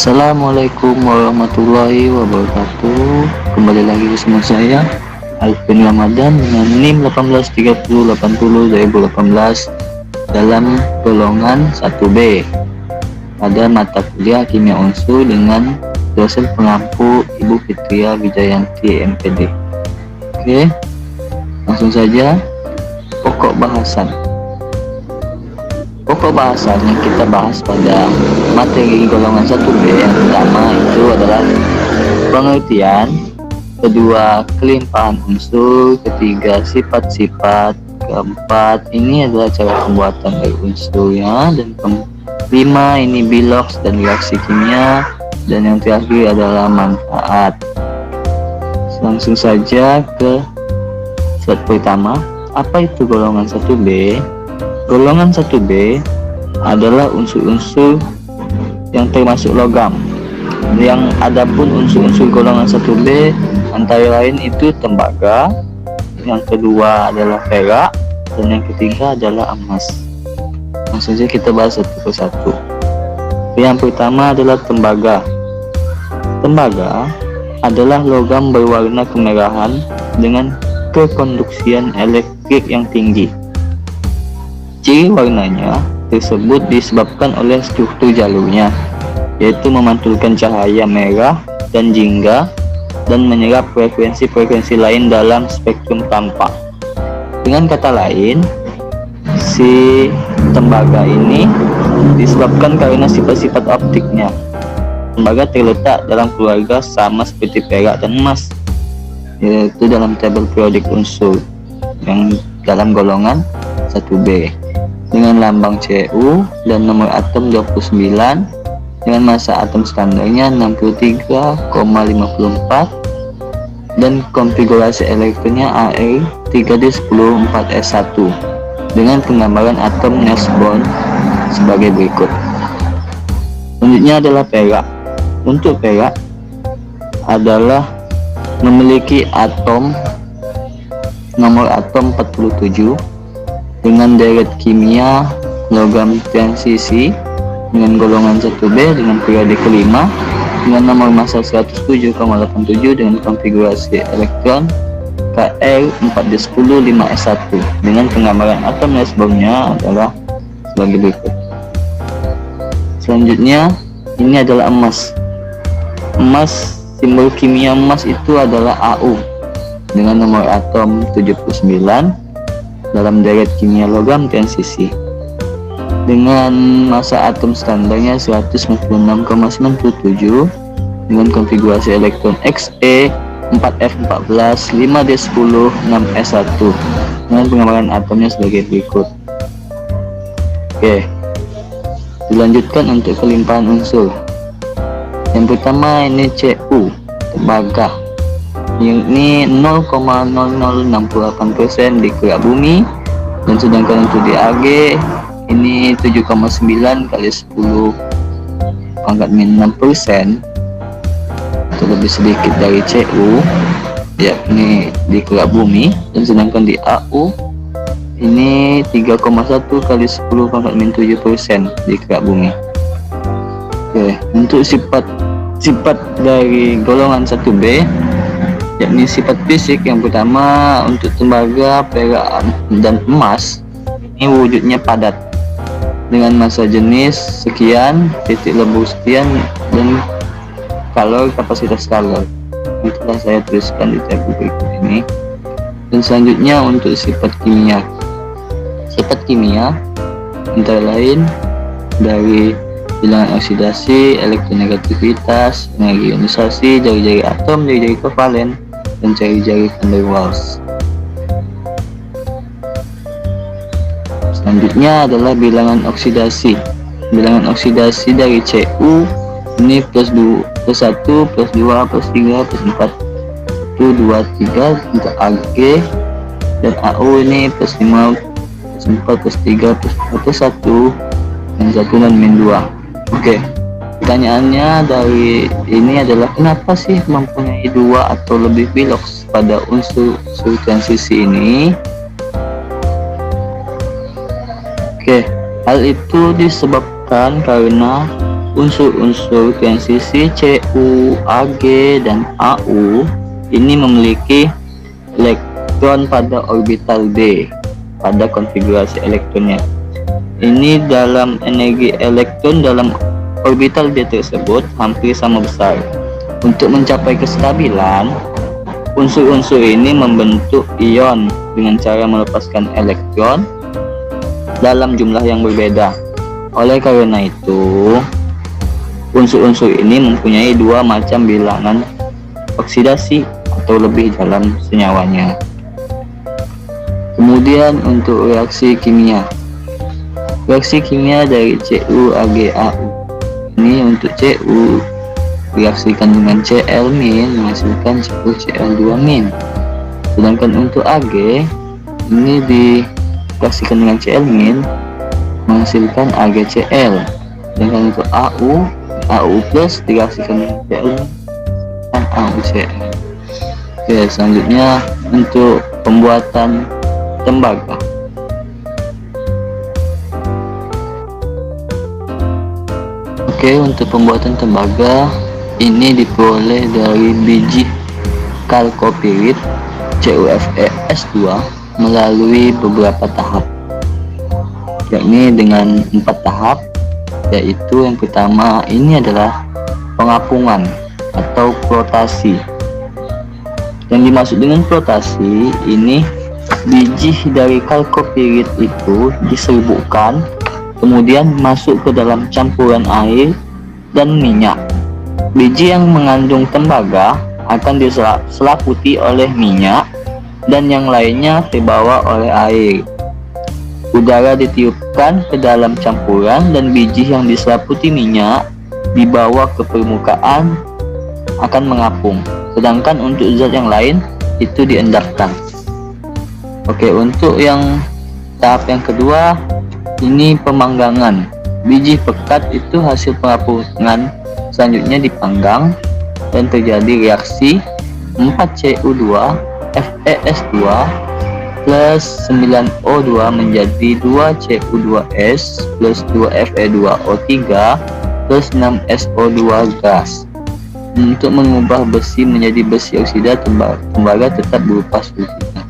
Assalamualaikum warahmatullahi wabarakatuh. Kembali lagi bersama saya Alvin Ramadan dengan NIM 183080/2018 dalam golongan 1B pada mata kuliah kimia unsur dengan dosen pengampu Ibu Fitria Wijayanti MPD. Oke, langsung saja. Pokok bahasan yang kita bahas pada materi golongan 1B yang pertama itu adalah pengertian, kedua kelimpahan unsur, ketiga sifat-sifat, keempat ini adalah cara pembuatan dari unsurnya, dan kelima ini biloks dan reaksi kimia, dan yang terakhir adalah manfaat. Langsung saja ke slide pertama. Apa itu golongan 1B? Golongan 1B adalah unsur-unsur yang termasuk logam. Yang adapun unsur-unsur golongan 1B antara lain itu tembaga, yang kedua adalah perak, dan yang ketiga adalah emas. Langsung saja kita bahas satu persatu. Yang pertama adalah tembaga. Tembaga adalah logam berwarna kemerahan dengan kekonduksian elektrik yang tinggi. Ciri warnanya tersebut disebabkan oleh struktur jalurnya, yaitu memantulkan cahaya merah dan jingga dan menyerap frekuensi-frekuensi lain dalam spektrum tampak. Dengan kata lain, si tembaga ini disebabkan karena sifat-sifat optiknya. Tembaga terletak dalam keluarga sama seperti perak dan emas, yaitu dalam tabel periodik unsur yang dalam golongan 1B dengan lambang Cu dan nomor atom 29 dengan massa atom standarnya 63,54 dan konfigurasi elektronnya Ar3d10-4s1 dengan penggambaran atom Nesbon sebagai berikut. Selanjutnya adalah perak. Untuk perak adalah memiliki atom nomor atom 47 dengan deret kimia logam transisi dengan golongan 1B dengan periodik kelima dengan nomor massa 107,87 dengan konfigurasi elektron Kr4d10-5s1 dengan penggambaran atom Nesbonnya adalah sebagai berikut. Selanjutnya ini adalah emas. Emas, simbol kimia emas itu adalah Au dengan nomor atom 79 dalam deret kimia logam transisi dengan massa atom standarnya 196,97 dengan konfigurasi elektron Xe 4f14 5d10 6s1 dengan penggambaran atomnya sebagai berikut. Oke, dilanjutkan untuk kelimpahan unsur. Yang pertama ini Cu, tembaga. Ini 0,0068% di kerak bumi, dan sedangkan untuk di Ag ini 7,9 kali 10⁻⁶ atau lebih sedikit dari Cu, yakni di kerak bumi, dan sedangkan di Au ini 3,1 kali 10⁻⁷ di kerak bumi. Oke, untuk sifat dari golongan 1B yakni sifat fisik. Yang pertama untuk tembaga, perak, dan emas ini wujudnya padat dengan massa jenis sekian, titik lebur sekian, dan kapasitas kalor yang telah saya tuliskan di tabel berikut ini. Dan selanjutnya untuk sifat kimia. Sifat kimia antara lain dari bilangan oksidasi, elektronegativitas, energi ionisasi, jari-jari atom, jari-jari kovalen, dan jari-jari van der Waals. Selanjutnya adalah bilangan oksidasi. Bilangan oksidasi dari Cu ini plus 1, plus 2, plus 3, plus 4, 1, 2, 3 untuk Ag, dan Au ini plus 5, plus 4, plus 3, plus 1, dan 1 dan min 2. Oke, pertanyaannya dari ini adalah kenapa sih mempunyai 2 atau lebih biloks pada unsur transisi ini? Oke, hal itu disebabkan karena Unsur-unsur transisi Cu, Ag, dan Au ini memiliki elektron pada orbital d pada konfigurasi elektronnya. Ini dalam energi elektron dalam orbital d tersebut hampir sama besar. Untuk mencapai kestabilan, unsur-unsur ini membentuk ion dengan cara melepaskan elektron dalam jumlah yang berbeda. Oleh karena itu, unsur-unsur ini mempunyai dua macam bilangan oksidasi atau lebih dalam senyawanya. Kemudian untuk reaksi kimia. Reaksi kimia dari Cu, Ag, Au. Ini untuk Cu reaksikan dengan Cl- menghasilkan CuCl2-. Sedangkan untuk Ag ini direaksikan dengan Cl- menghasilkan AgCl. Sedangkan untuk Au plus direaksikan dengan Cl dan AuCl. Oke, selanjutnya untuk pembuatan tembaga. Oke, untuk pembuatan tembaga ini diperoleh dari biji kalkopirit CuFeS2 melalui beberapa tahap, yakni dengan 4 tahap, yaitu yang pertama ini adalah pengapungan atau flotasi. Yang dimaksud dengan flotasi ini, biji dari kalkopirit itu diserbukkan, kemudian masuk ke dalam campuran air dan minyak. Biji yang mengandung tembaga akan diselaputi oleh minyak dan yang lainnya terbawa oleh air. Udara ditiupkan ke dalam campuran dan biji yang diselaputi minyak dibawa ke permukaan akan mengapung. Sedangkan untuk zat yang lain itu diendapkan. Oke, untuk yang tahap yang kedua ini pemanggangan. Biji pekat itu hasil pengapungan selanjutnya dipanggang dan terjadi reaksi 4Cu2 FeS2 plus 9O2 menjadi 2Cu2S plus 2Fe2O3 plus 6SO2 gas. Untuk mengubah besi menjadi besi oksida, tembaga tetap berupa sulfida.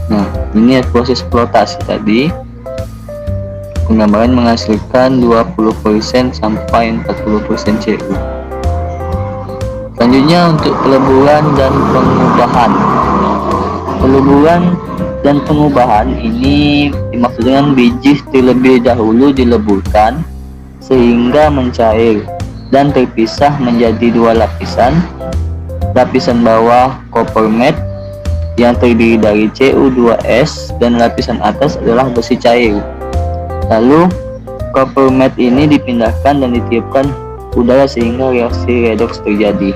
Nah, ini proses flotasi tadi. Penggambaran menghasilkan 20% sampai 40% Cu. Selanjutnya untuk peleburan dan pengubahan. Peleburan dan pengubahan ini dimaksud dengan biji terlebih dahulu dileburkan sehingga mencair dan terpisah menjadi dua lapisan. Lapisan bawah copper matte yang terdiri dari Cu2S dan lapisan atas adalah besi cair. Lalu copper matte ini dipindahkan dan ditiupkan udara sehingga reaksi redoks terjadi.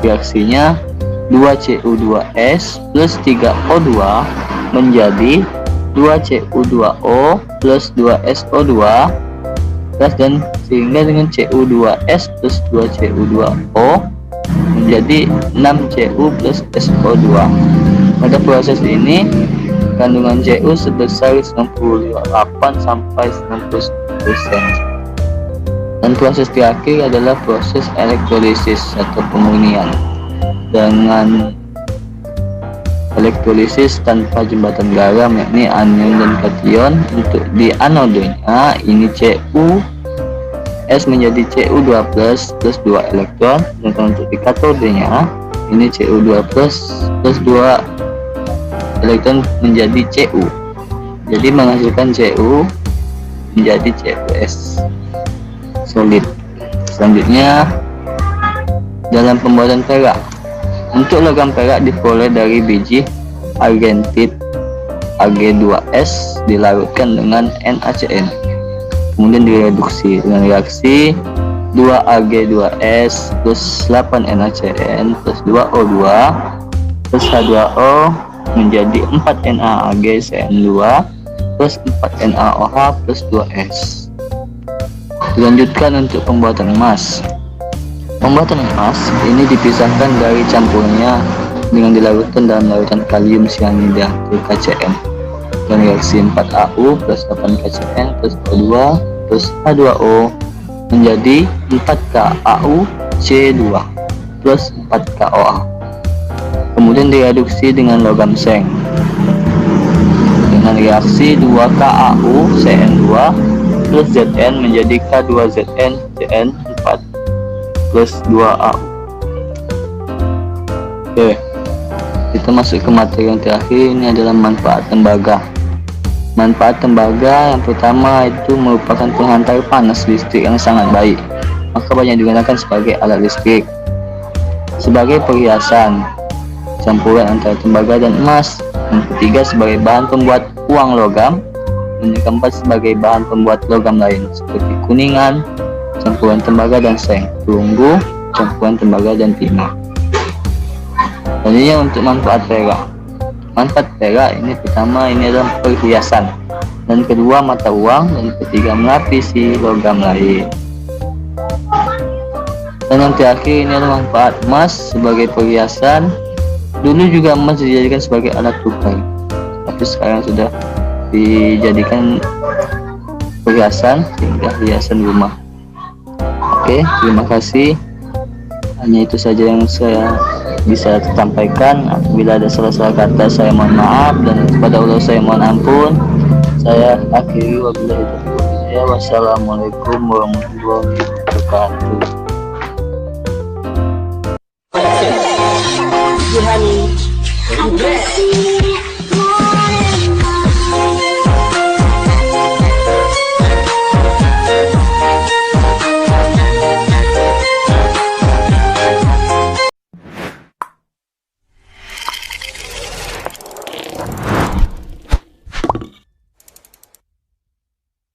Reaksinya 2Cu2S plus 3O2 menjadi 2Cu2O plus 2SO2 plus dan sehingga dengan Cu2S plus 2Cu2O menjadi 6Cu plus SO2. Pada proses ini kandungan Cu sebesar 98 sampai 90%. Dan proses terakhir adalah proses elektrolisis atau pemurnian. Dengan elektrolisis tanpa jembatan garam, yakni anion dan kation. Untuk di anodenya ini Cu S menjadi Cu2 plus 2 elektron, dan untuk di katodenya ini Cu2 plus 2 elektron menjadi Cu. Jadi menghasilkan Cu menjadi CuS solid. Selanjutnya dalam pembuatan perak. Untuk logam perak diperoleh dari biji argentit Ag2S dilarutkan dengan NaCN, kemudian direduksi dengan reaksi 2Ag2S plus 8 NaCN plus 2O2 plus H2O menjadi 4 NaAgCN2 plus 4 NaOH plus 2S. Dilanjutkan untuk pembuatan emas. Pembuatan emas ini dipisahkan dari campurnya dengan dilarutkan dalam larutan kalium cyanida atau KCN dan reaksi 4Au plus 8 KCN plus O2 plus H2O menjadi 4KAuC2 plus 4KOA. Kemudian direduksi dengan logam seng. Dengan reaksi 2KAuCN2 plus Zn menjadi K2ZnCN4 plus 2AU. Oke, kita masuk ke materi yang terakhir. Ini adalah manfaat tembaga. Manfaat tembaga yang pertama itu merupakan penghantar panas listrik yang sangat baik, maka banyak digunakan sebagai alat listrik. Sebagai perhiasan, campuran antara tembaga dan emas. Yang ketiga sebagai bahan pembuat uang logam. Dan yang keempat sebagai bahan pembuat logam lain seperti kuningan, campuran tembaga dan seng, perunggu, campuran tembaga dan timah. Selanjutnya untuk manfaat perak. Manfaat perak ini pertama ini adalah perhiasan, dan kedua mata uang, dan ketiga melapisi logam lain. Dan yang terakhir ini adalah manfaat emas sebagai perhiasan. Dulu juga emas dijadikan sebagai alat tukar, tapi sekarang sudah dijadikan perhiasan sehingga hiasan rumah. Oke, terima kasih. Hanya itu saja yang saya bisa sampaikan. Apabila ada salah-salah kata saya mohon maaf, dan kepada Allah saya mohon ampun. Saya akhiri wabillahi taufiq. Wassalamualaikum warahmatullahi wabarakatuh. Honey,